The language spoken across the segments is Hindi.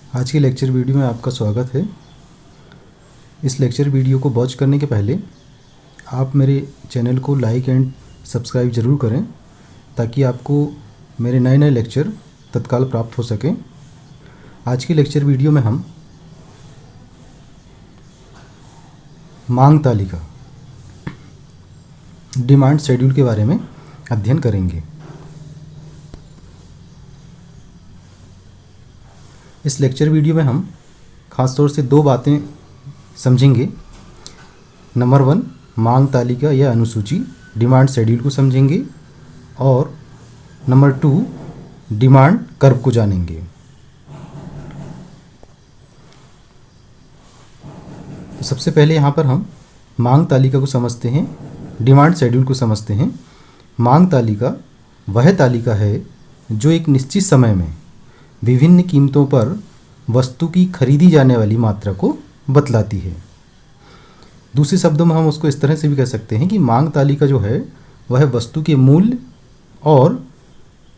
आज के लेक्चर वीडियो में आपका स्वागत है। इस लेक्चर वीडियो को वॉच करने के पहले आप मेरे चैनल को लाइक एंड सब्सक्राइब ज़रूर करें ताकि आपको मेरे नए नए लेक्चर तत्काल प्राप्त हो सकें। आज के लेक्चर वीडियो में हम मांग तालिका डिमांड शेड्यूल के बारे में अध्ययन करेंगे। इस लेक्चर वीडियो में हम खास तौर से दो बातें समझेंगे। नंबर 1 मांग तालिका या अनुसूची डिमांड शेड्यूल को समझेंगे और नंबर 2 डिमांड कर्व को जानेंगे। तो सबसे पहले यहाँ पर हम मांग तालिका को समझते हैं, डिमांड शेड्यूल को समझते हैं। मांग तालिका वह तालिका है जो एक निश्चित समय में विभिन्न कीमतों पर वस्तु की खरीदी जाने वाली मात्रा को बतलाती है। दूसरे शब्दों में हम उसको इस तरह से भी कह सकते हैं कि मांग तालिका जो है वह वस्तु के मूल्य और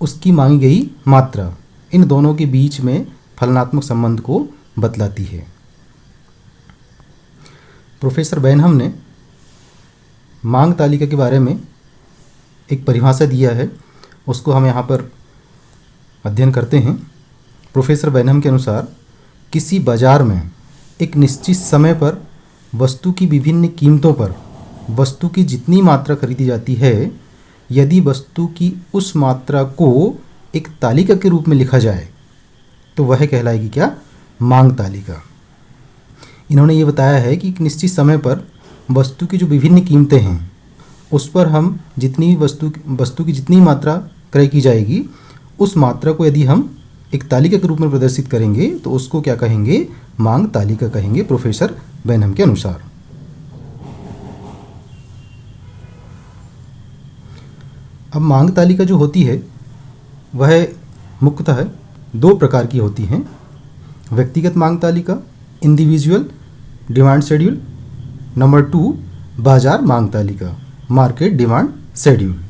उसकी मांगी गई मात्रा, इन दोनों के बीच में फलनात्मक संबंध को बतलाती है। प्रोफेसर बेनहम ने मांग तालिका के बारे में एक परिभाषा दिया है, उसको हम यहाँ पर अध्ययन करते हैं। प्रोफेसर बेनहम के अनुसार किसी बाजार में एक निश्चित समय पर वस्तु की विभिन्न कीमतों पर वस्तु की जितनी मात्रा खरीदी जाती है, यदि वस्तु की उस मात्रा को एक तालिका के रूप में लिखा जाए तो वह कहलाएगी क्या? मांग तालिका। इन्होंने ये बताया है कि एक निश्चित समय पर वस्तु की जो विभिन्न कीमतें हैं उस पर हम जितनी वस्तु की जितनी मात्रा क्रय की जाएगी, उस मात्रा को यदि हम एक तालिका के रूप में प्रदर्शित करेंगे तो उसको क्या कहेंगे? मांग तालिका कहेंगे, प्रोफेसर बेनहम के अनुसार। अब मांग तालिका जो होती है वह मुख्यतः दो प्रकार की होती हैं। व्यक्तिगत मांग तालिका, इंडिविजुअल डिमांड शेड्यूल। नंबर 2 बाजार मांग तालिका, मार्केट डिमांड शेड्यूल।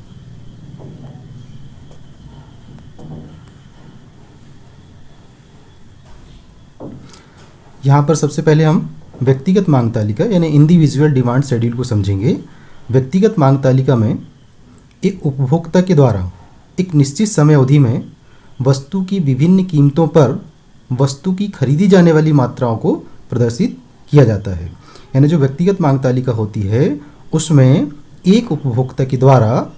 यहाँ पर सबसे पहले हम व्यक्तिगत मांग तालिका यानी इंडिविजुअल डिमांड शेड्यूल को समझेंगे। व्यक्तिगत मांग तालिका में एक उपभोक्ता के द्वारा एक निश्चित समय अवधि में वस्तु की विभिन्न कीमतों पर वस्तु की खरीदी जाने वाली मात्राओं को प्रदर्शित किया जाता है। यानी जो व्यक्तिगत मांग तालिका होती है उसमें एक उपभोक्ता के द्वारा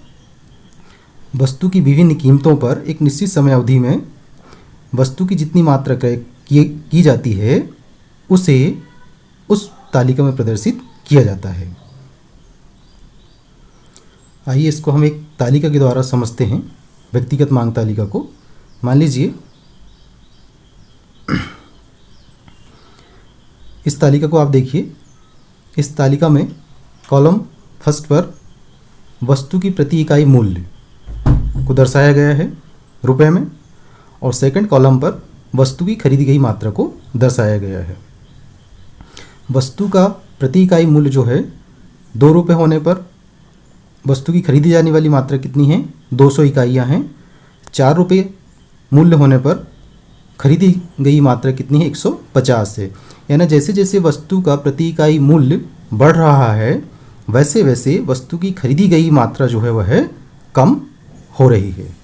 वस्तु की विभिन्न कीमतों पर एक निश्चित समय अवधि में वस्तु की जितनी मात्रा क्रय की जाती है उसे उस तालिका में प्रदर्शित किया जाता है। आइए इसको हम एक तालिका के द्वारा समझते हैं, व्यक्तिगत मांग तालिका को। मान लीजिए इस तालिका को आप देखिए। इस तालिका में कॉलम फर्स्ट पर वस्तु की प्रति इकाई मूल्य को दर्शाया गया है रुपए में, और सेकंड कॉलम पर वस्तु की खरीदी गई मात्रा को दर्शाया गया है। वस्तु का प्रति इकाई मूल्य जो है 2 रुपये होने पर वस्तु की खरीदी जाने वाली मात्रा कितनी है? 200 इकाइयाँ हैं। 4 रुपये मूल्य होने पर खरीदी गई मात्रा कितनी है? 150 है। यानी जैसे जैसे वस्तु का प्रति इकाई मूल्य बढ़ रहा है वैसे वैसे वस्तु की खरीदी गई मात्रा जो है वह कम हो रही है।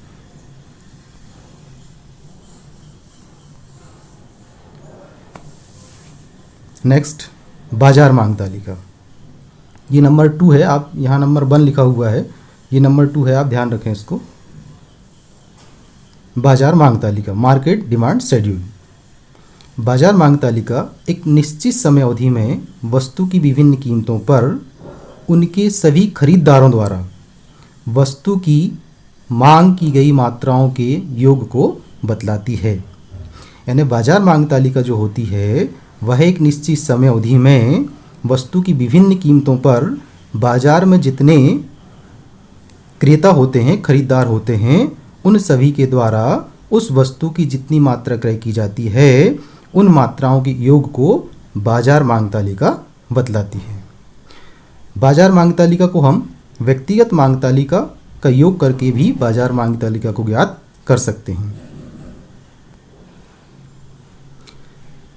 नेक्स्ट बाजार मांग तालिका। ये नंबर 2 है, आप यहाँ नंबर 1 लिखा हुआ है, ये नंबर 2 है, आप ध्यान रखें इसको। बाजार मांग तालिका, मार्केट डिमांड शेड्यूल। बाजार मांग तालिका एक निश्चित समय अवधि में वस्तु की विभिन्न कीमतों पर उनके सभी खरीदारों द्वारा वस्तु की मांग की गई मात्राओं के योग को बतलाती है। यानी बाजार मांग तालिका जो होती है वह एक निश्चित समय अवधि में वस्तु की विभिन्न कीमतों पर बाजार में जितने क्रेता होते हैं, खरीदार होते हैं, उन सभी के द्वारा उस वस्तु की जितनी मात्रा क्रय की जाती है उन मात्राओं के योग को बाजार मांग तालिका बतलाती है। बाजार मांग तालिका को हम व्यक्तिगत मांग तालिका का योग करके भी बाजार मांग तालिका को ज्ञात कर सकते हैं।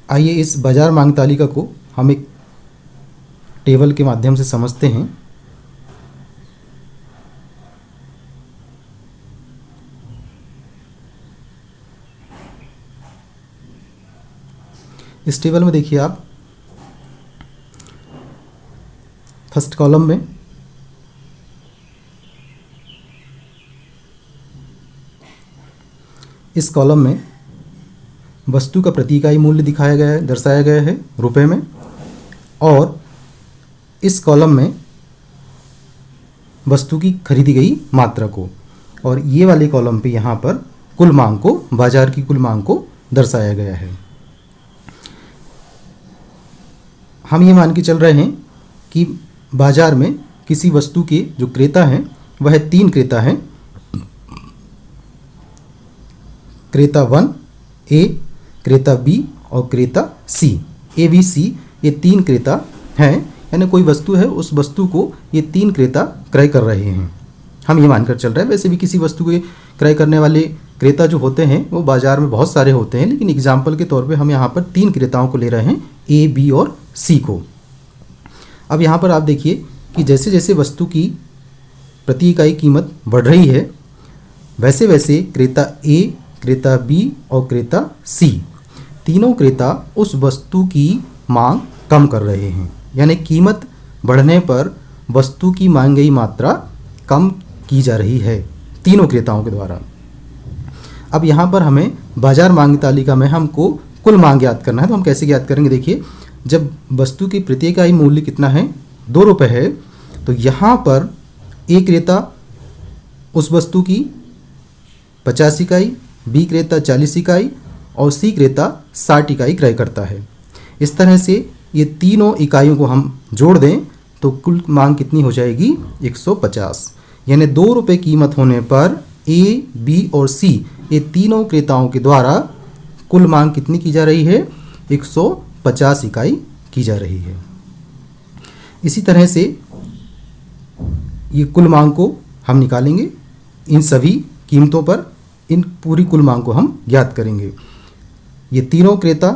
आइए इस बाजार मांग तालिका को हम एक टेबल के माध्यम से समझते हैं। इस टेबल में देखिए आप फर्स्ट कॉलम में इस कॉलम में वस्तु का प्रति इकाई मूल्य दिखाया गया है, दर्शाया गया है रुपए में, और इस कॉलम में वस्तु की खरीदी गई मात्रा को, और ये वाले कॉलम पे यहाँ पर कुल मांग को, बाजार की कुल मांग को दर्शाया गया है। हम ये मान के चल रहे हैं कि बाजार में किसी वस्तु के जो क्रेता हैं वह 3 क्रेता हैं। क्रेता 1 ए, क्रेता बी और क्रेता सी। ए बी सी ये 3 क्रेता हैं, यानी कोई वस्तु है, उस वस्तु को ये 3 क्रेता क्रय कर रहे हैं। हम ये मानकर चल रहे हैं। वैसे भी किसी वस्तु के क्रय करने वाले क्रेता जो होते हैं वो बाजार में बहुत सारे होते हैं, लेकिन एग्जाम्पल के तौर पे हम यहाँ पर 3 क्रेताओं को ले रहे हैं, ए बी और सी को। अब यहाँ पर आप देखिए कि जैसे जैसे वस्तु की प्रति इकाई कीमत बढ़ रही है, वैसे वैसे क्रेता ए, क्रेता बी और क्रेता सी तीनों क्रेता उस वस्तु की मांग कम कर रहे हैं, यानी कीमत बढ़ने पर वस्तु की मांग गई मात्रा कम की जा रही है तीनों क्रेताओं के द्वारा। अब यहाँ पर हमें बाजार मांग तालिका में हमको कुल मांग ज्ञात करना है, तो हम कैसे ज्ञात करेंगे? देखिए, जब वस्तु की प्रति इकाई मूल्य कितना है, 2 रुपये है, तो यहाँ पर ए क्रेता उस वस्तु की 50 इकाई, बी क्रेता 40 इकाई और सी क्रेता 60 इकाई क्रय करता है। इस तरह से ये तीनों इकाइयों को हम जोड़ दें तो कुल मांग कितनी हो जाएगी? 150। यानी 2 रुपये कीमत होने पर ए, बी और सी ये तीनों क्रेताओं के द्वारा कुल मांग कितनी की जा रही है? 150 इकाई की जा रही है। इसी तरह से ये कुल मांग को हम निकालेंगे, इन सभी कीमतों पर इन पूरी कुल मांग को हम ज्ञात करेंगे। ये तीनों क्रेता,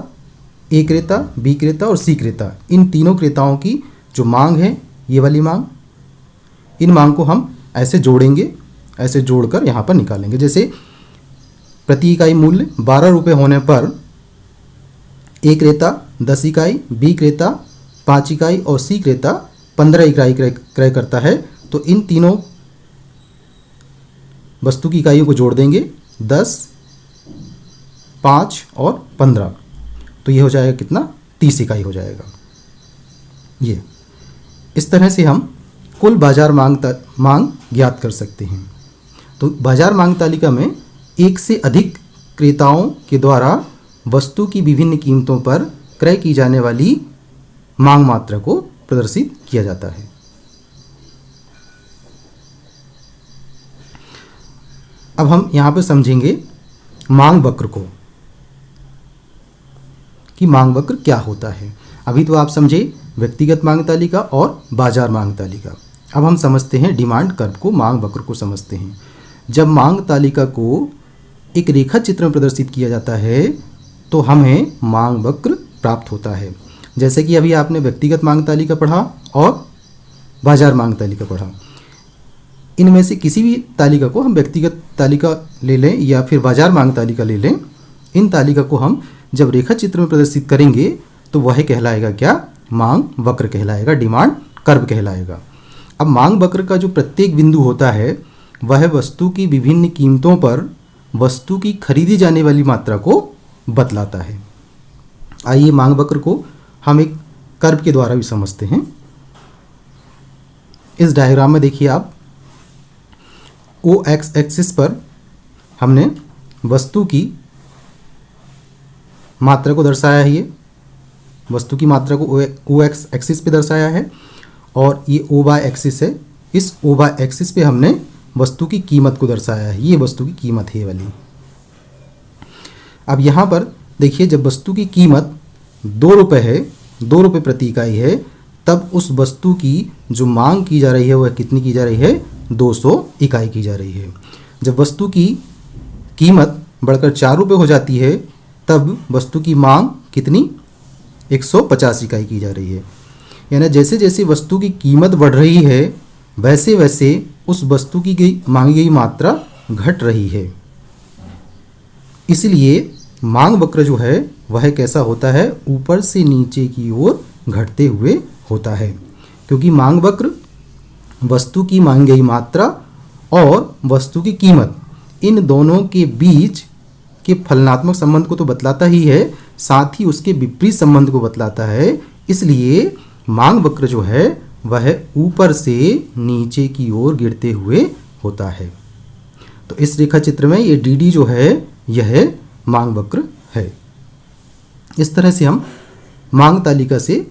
ए क्रेता, बी क्रेता और सी क्रेता, इन तीनों क्रेताओं की जो मांग है, ये वाली मांग, इन मांग को हम ऐसे जोड़ेंगे, ऐसे जोड़कर यहाँ पर निकालेंगे। जैसे प्रति इकाई मूल्य 12 रुपये होने पर ए क्रेता 10 इकाई, बी क्रेता 5 इकाई और सी क्रेता 15 इकाई क्रय करता है, तो इन तीनों वस्तु की इकाइयों को जोड़ देंगे, 10, 5 और 15, तो ये हो जाएगा कितना? 30 इकाई हो जाएगा। ये इस तरह से हम कुल बाजार मांग ज्ञात कर सकते हैं। तो बाजार मांग तालिका में एक से अधिक क्रेताओं के द्वारा वस्तु की विभिन्न कीमतों पर क्रय की जाने वाली मांग मात्रा को प्रदर्शित किया जाता है। अब हम यहाँ पर समझेंगे मांग वक्र को, कि मांग वक्र क्या होता है। अभी तो आप समझे व्यक्तिगत मांग तालिका और बाजार मांग तालिका। अब हम समझते हैं डिमांड कर्व को, मांग वक्र को समझते हैं। जब मांग तालिका को एक रेखा चित्र में प्रदर्शित किया जाता है तो हमें मांग वक्र प्राप्त होता है। जैसे कि अभी आपने व्यक्तिगत मांग तालिका पढ़ा और बाजार मांग तालिका पढ़ा। इनमें से किसी भी तालिका को हम व्यक्तिगत तालिका ले लें या फिर बाजार मांग तालिका ले लें, इन तालिका को हम जब रेखा चित्र में प्रदर्शित करेंगे तो वह कहलाएगा क्या? मांग वक्र कहलाएगा, डिमांड कर्व कहलाएगा। अब मांग वक्र का जो प्रत्येक बिंदु होता है वह वस्तु की विभिन्न कीमतों पर वस्तु की खरीदी जाने वाली मात्रा को बतलाता है। आइए मांग वक्र को हम एक कर्व के द्वारा भी समझते हैं। इस डायग्राम में देखिए आप, ओ एक्स एक्सिस पर हमने वस्तु की मात्रा को दर्शाया है। ये वस्तु की मात्रा को ओ एक्स एक्सिस पे दर्शाया है और ये ओ वाई एक्सिस है। इस ओ वाई एक्सिस पे हमने वस्तु की कीमत को दर्शाया है। ये वस्तु की कीमत है वाली। अब यहाँ पर देखिए, जब वस्तु की कीमत 2 रुपये है, 2 रुपये प्रति इकाई है, तब उस वस्तु की जो मांग की जा रही है वह कितनी की जा रही है? 200 इकाई की जा रही है। जब वस्तु की कीमत बढ़कर 4 रुपये हो जाती है तब वस्तु की मांग कितनी? 150 इकाई की जा रही है। यानी जैसे जैसे वस्तु की कीमत बढ़ रही है वैसे वैसे उस वस्तु की मांगी गई मात्रा घट रही है। इसलिए मांग वक्र जो है वह कैसा होता है, ऊपर से नीचे की ओर घटते हुए होता है, क्योंकि मांग वक्र वस्तु की मांगी गई मात्रा और वस्तु की कीमत इन दोनों के बीच के फलनात्मक संबंध को तो बतलाता ही है, साथ ही उसके विपरीत संबंध को बतलाता है। इसलिए मांग वक्र जो है वह ऊपर से नीचे की ओर गिरते हुए होता है। तो इस रेखा चित्र में ये डी जो है यह मांग वक्र है। इस तरह से हम मांग तालिका से,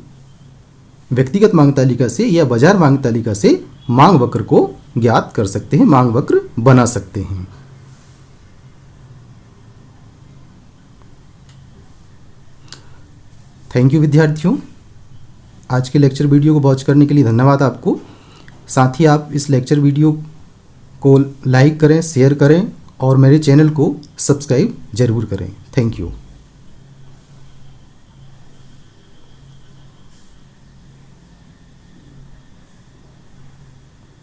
व्यक्तिगत मांग तालिका से या बाजार मांग तालिका से मांग वक्र को ज्ञात कर सकते हैं, मांग वक्र बना सकते हैं। थैंक यू विद्यार्थियों, आज के लेक्चर वीडियो को वॉच करने के लिए धन्यवाद आपको। साथ ही आप इस लेक्चर वीडियो को लाइक करें, शेयर करें और मेरे चैनल को सब्सक्राइब जरूर करें। Thank you.